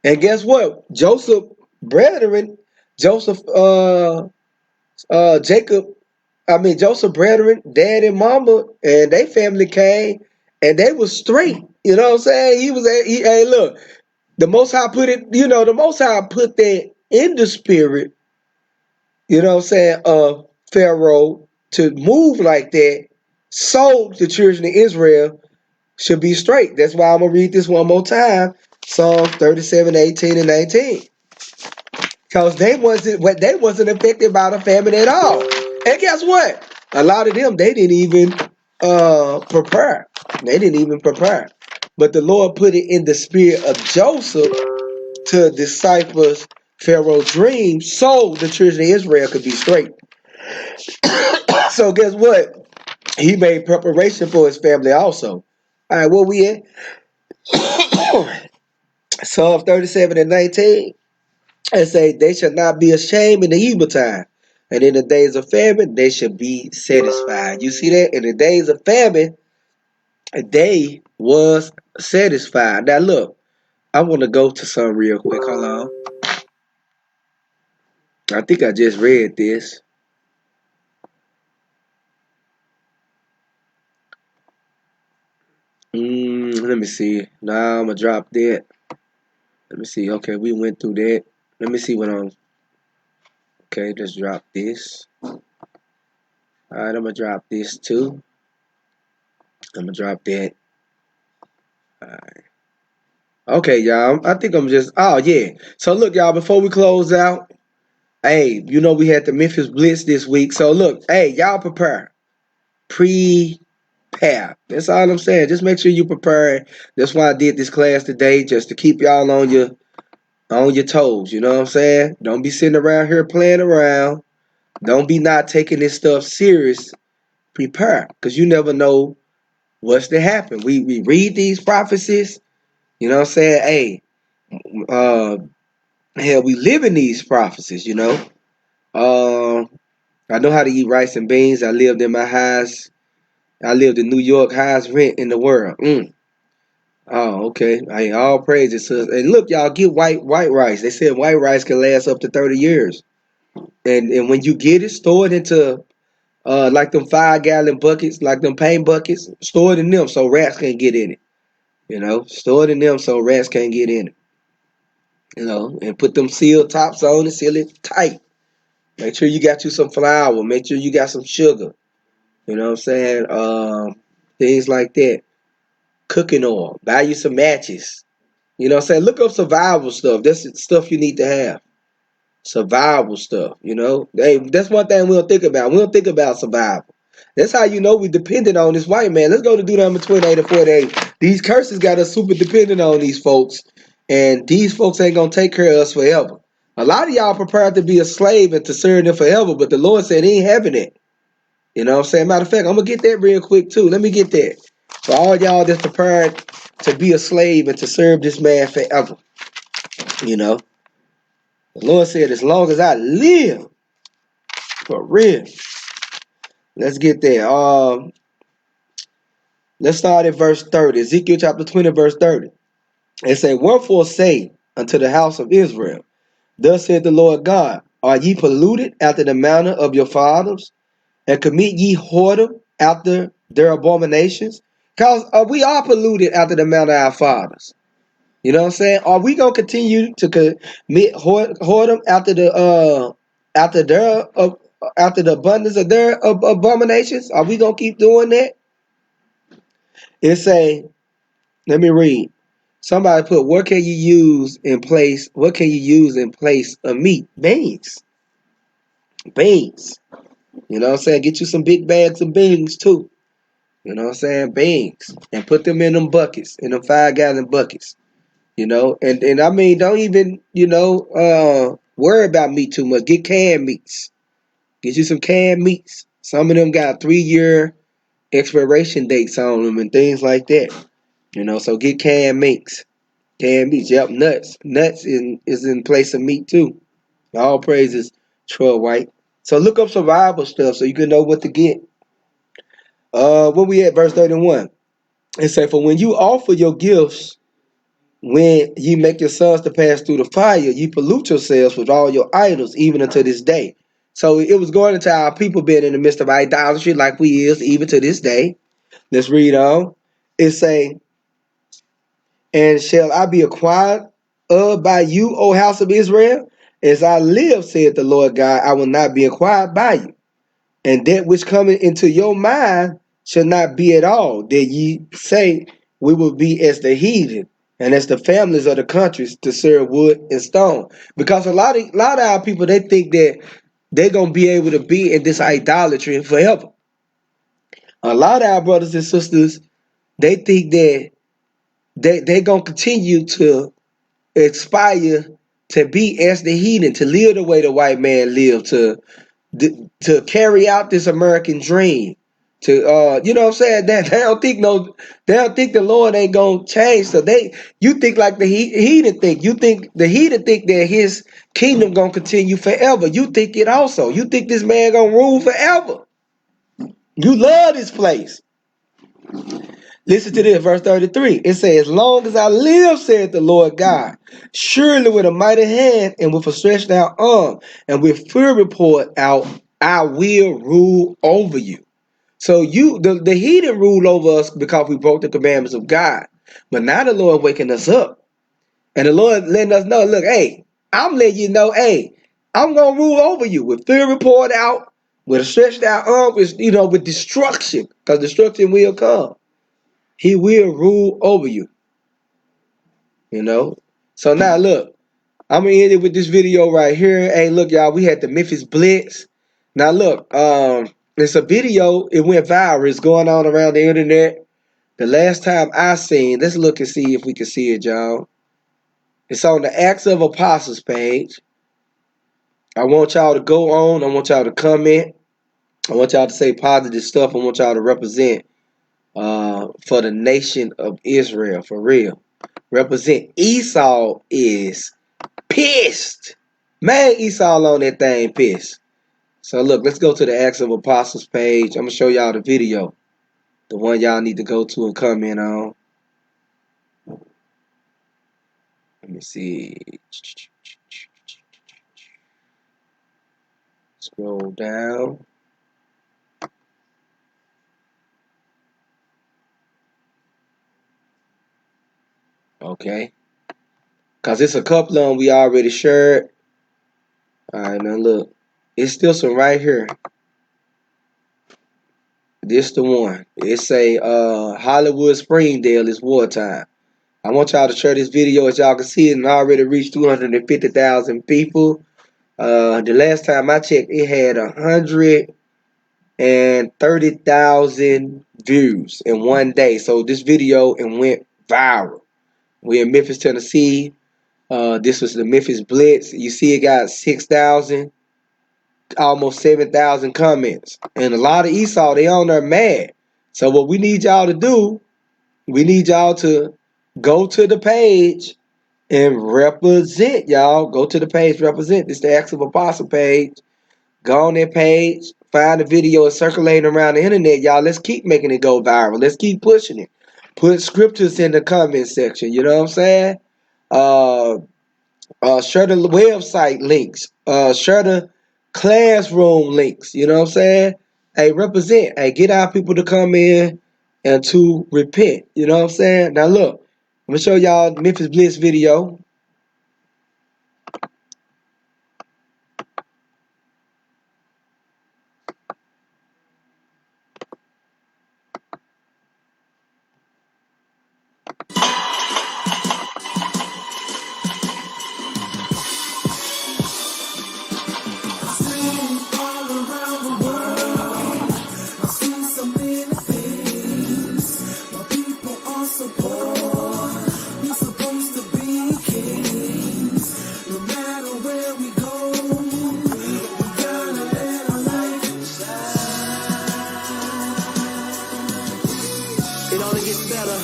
And guess what? Joseph's brethren, dad and mama, and they family came, and they was straight. You know what I'm saying? Hey, look, the Most High put that in the spirit, you know what I'm saying, of Pharaoh to move like that, so the children of Israel should be straight. That's why I'm going to read this one more time. Psalm 37, 18, and 19. Because they wasn't affected by the famine at all. And guess what? A lot of them, they didn't even prepare. They didn't even prepare. But the Lord put it in the spirit of Joseph to decipher Pharaoh's dream so the children of Israel could be straight. So guess what? He made preparation for his family also. All right, where we at? Psalm 37 and 19. And say, they shall not be ashamed in the evil time. And in the days of famine, they shall be satisfied. You see that? In the days of famine, they was satisfied. Now look, I want to go to some real quick. Hold on. I think I just read this. Let me see. Now I'm gonna drop that. Let me see. Okay, we went through that. Let me see what I'm. Okay, let's drop this. All right, I'm gonna drop this too. I'm gonna drop that. All right. Okay, y'all. I think I'm just. Oh yeah. So look, y'all. Before we close out, hey, you know we had the Memphis Blitz this week. So look, hey, y'all prepare. Prepare. That's all I'm saying. Just make sure you prepare. That's why I did this class today, just to keep y'all on your toes. You know what I'm saying? Don't be sitting around here playing around. Don't be not taking this stuff serious. Prepare, because you never know what's to happen. We read these prophecies. You know what I'm saying? Hey, uh, hell, we live in these prophecies. You know. I know how to eat rice and beans. I lived in my highest. I lived in New York, highest rent in the world. Oh, okay. Hey, all praises. And look, y'all, get white rice. They said white rice can last up to 30 years. And when you get it, store it into like them 5-gallon buckets, like them paint buckets. Store it in them so rats can't get in it. You know, store it in them so rats can't get in it. You know, and put them seal tops on and seal it tight. Make sure you got you some flour. Make sure you got some sugar. You know what I'm saying? Things like that. Cooking oil. Buy you some matches. You know what I'm saying? Look up survival stuff. That's stuff you need to have. Survival stuff, you know? Hey, that's one thing we don't think about. We don't think about survival. That's how you know we dependent on this white man. Let's go to Deuteronomy 28 and 48. These curses got us super dependent on these folks. And these folks ain't going to take care of us forever. A lot of y'all prepared to be a slave and to serve them forever, but the Lord said he ain't having it. You know what I'm saying? Matter of fact, I'm going to get that real quick too. Let me get that. For all y'all that's prepared to be a slave and to serve this man forever. You know? The Lord said, as long as I live, for real. Let's get there. Let's start at verse 30. Ezekiel chapter 20, verse 30. It say, wherefore say unto the house of Israel, thus said the Lord God, are ye polluted after the manner of your fathers, and commit ye whoredom after their abominations? Because we are polluted after the manner of our fathers. You know what I'm saying? Are we gonna continue to commit whoredom after the abundance of their abominations? Are we gonna keep doing that? It say, let me read. Somebody put, what can you use in place? What can you use in place of meat? Beans. Beans. You know what I'm saying? Get you some big bags of beans too. You know what I'm saying? Beans. And put them in them buckets, in them 5-gallon buckets. You know, and I mean, don't even, worry about meat too much. Get canned meats. Get you some canned meats. Some of them got 3-year expiration dates on them and things like that. You know, so get canned meats. Canned meats. Yep, nuts. Nuts is in place of meat too. All praises, Troy White. So look up survival stuff so you can know what to get. Where we at? Verse 31. It say, for when you offer your gifts, when ye make your sons to pass through the fire, ye pollute yourselves with all your idols, even unto this day. So it was going into our people being in the midst of idolatry like we is even to this day. Let's read on. It say, and shall I be acquired by you, O house of Israel? As I live, saith the Lord God, I will not be acquired by you. And that which cometh into your mind shall not be at all, that ye say, we will be as the heathen and as the families of the countries to serve wood and stone. Because a lot of our people, they think that they're going to be able to be in this idolatry forever. A lot of our brothers and sisters, they think that they're going to continue to aspire to be as the heathen, to live the way the white man lived, to carry out this American dream, to you know what I'm saying, that they don't think the Lord ain't gonna change. So you think like the heathen think. You think the heathen think that his kingdom gonna continue forever. You think it also. You think this man gonna rule forever. You love this place. Listen to this, verse 33. It says, as long as I live, said the Lord God, surely with a mighty hand and with a stretched out arm and with full report out, I will rule over you. So the heathen rule over us because we broke the commandments of God. But now the Lord waking us up. And the Lord letting us know, look, hey, I'm letting you know, hey, I'm going to rule over you with full report out, with a stretched out arm, with destruction, because destruction will come. He will rule over you, So now look, I'm going to end it with this video right here. Hey, look, y'all, we had the Memphis Blitz. Now look, it's a video. It went viral. It's going on around the internet. The last time I seen, let's look and see if we can see it, y'all. It's on the Acts of Apostles page. I want y'all to go on. I want y'all to comment. I want y'all to say positive stuff. I want y'all to represent for the nation of Israel, for real. Represent. Esau is pissed. Man, Esau on that thing pissed. So look, let's go to the Acts of Apostles page. I'm going to show y'all the video. The one y'all need to go to and comment on. Let me see. Scroll down. Okay. Because it's a couple of them we already shared. Alright, now look. It's still some right here. This the one. It say Hollywood Springdale is wartime. I want y'all to share this video. As y'all can see, it already reached 250,000 people. The last time I checked, it had 130,000 views in one day. So this video went viral. We're in Memphis, Tennessee. This was the Memphis Blitz. You see it got 6,000, almost 7,000 comments. And a lot of Esau, they on there mad. So what we need y'all to do, we need y'all to go to the page and represent, y'all. Go to the page, represent. This is the Acts of Apostle page. Go on that page, find the video circulating around the internet, y'all. Let's keep making it go viral. Let's keep pushing it. Put scriptures in the comment section. You know what I'm saying? Share the website links. Share the classroom links. You know what I'm saying? Hey, represent. Hey, get our people to come in and to repent. You know what I'm saying? Now look, I'm gonna show y'all the Memphis Blitz video. It only gets better.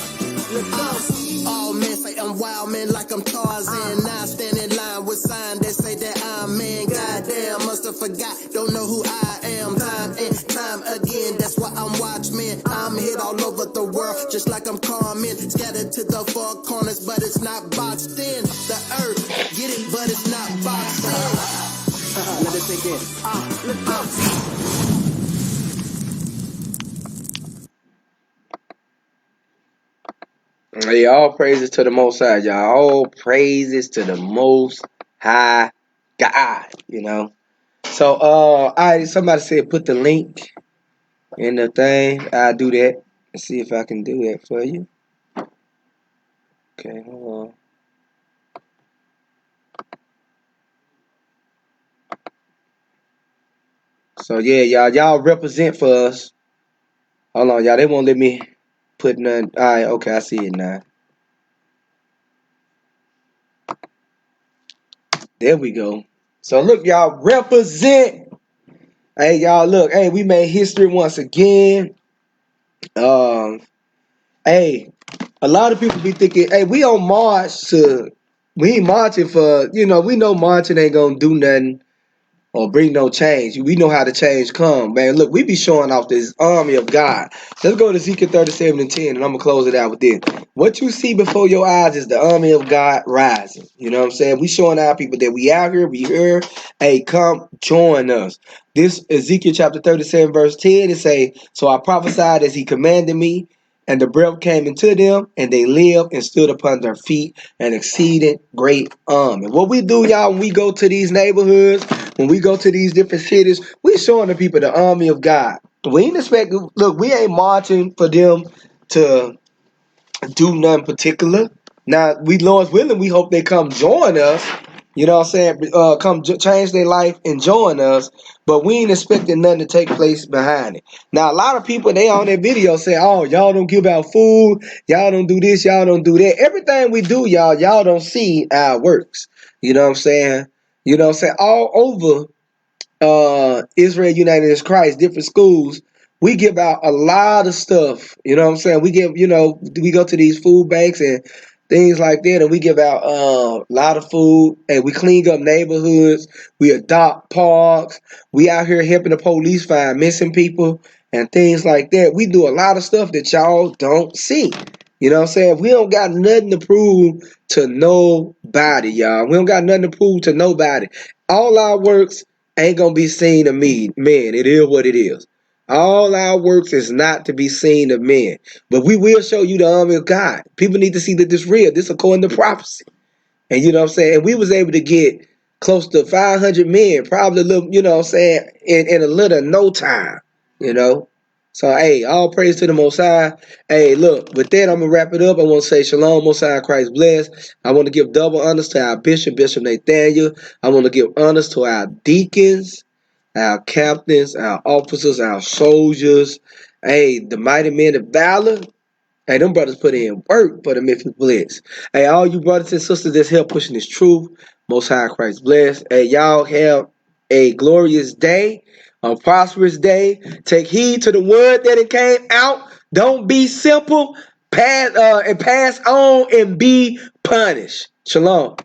Look close. All men say I'm wild, man, like I'm Tarzan. Now I stand in line with signs that say that I'm man. Goddamn, must have forgot. Don't know who I am. Time and time again, that's why I'm watchman. I'm hit all over the world, just like I'm Carmen. Scattered to the four corners, but it's not boxed in. The earth, get it, but it's not boxed in. Let it sink in. Look close. Hey, all praises to the Most High, y'all. All praises to the Most High God, So, all right, somebody said put the link in the thing. I'll do that. Let's see if I can do that for you. Okay, hold on. So, yeah, y'all represent for us. Hold on, y'all. They won't let me put none. All right, okay, I see it now. There we go. So, look, y'all, represent. Hey, y'all, look. Hey, we made history once again. Hey, a lot of people be thinking, hey, we on march to, we ain't marching for, we know marching ain't gonna do nothing or bring no change. We know how the change come, man. Look, we be showing off this army of God. Let's go to Ezekiel 37 and 10, and I'm going to close it out with this. What you see before your eyes is the army of God rising. You know what I'm saying? We showing our people that we out here, we here. Hey, come join us. This Ezekiel chapter 37, verse 10, it say, so I prophesied as he commanded me, and the breath came into them, and they lived and stood upon their feet, an exceeding great army. What we do, y'all, when we go to these neighborhoods, when we go to these different cities, we showing the people the army of God. We ain't expect, look, we ain't marching for them to do nothing particular. Now, we, Lord's willing, we hope they come join us. You know what I'm saying? Change their life and join us. But we ain't expecting nothing to take place behind it. Now, a lot of people, they on their video say, oh, y'all don't give out food. Y'all don't do this. Y'all don't do that. Everything we do, y'all don't see our works. You know what I'm saying? You know what I'm saying? All over Israel United as Christ, different schools, we give out a lot of stuff. You know what I'm saying? We give, we go to these food banks and things like that, and we give out a lot of food, and we clean up neighborhoods, we adopt parks, we out here helping the police find missing people and things like that. We do a lot of stuff that y'all don't see. You know what I'm saying? We don't got nothing to prove to nobody, y'all. We don't got nothing to prove to nobody. All our works ain't gonna be seen of me, man. It is what it is. All our works is not to be seen of men, but we will show you the army of God. People need to see that this real. This according to prophecy, and you know what I'm saying. And we was able to get close to 500 men, probably a little, you know what I'm saying, in a little no time, you know. So hey, all praise to the Most High. Hey, look, with that I'm gonna wrap it up. I want to say shalom, Most High, Christ bless. I want to give double honors to our Bishop Nathaniel. I want to give honors to our deacons, our captains, our officers, our soldiers. Hey, the mighty men of valor. Hey, them brothers put in work for the Memphis Blitz. Hey, all you brothers and sisters that's help pushing this truth, Most High Christ bless. Hey, y'all have a glorious day, a prosperous day. Take heed to the word that it came out. Don't be simple. Pass on and be punished. Shalom.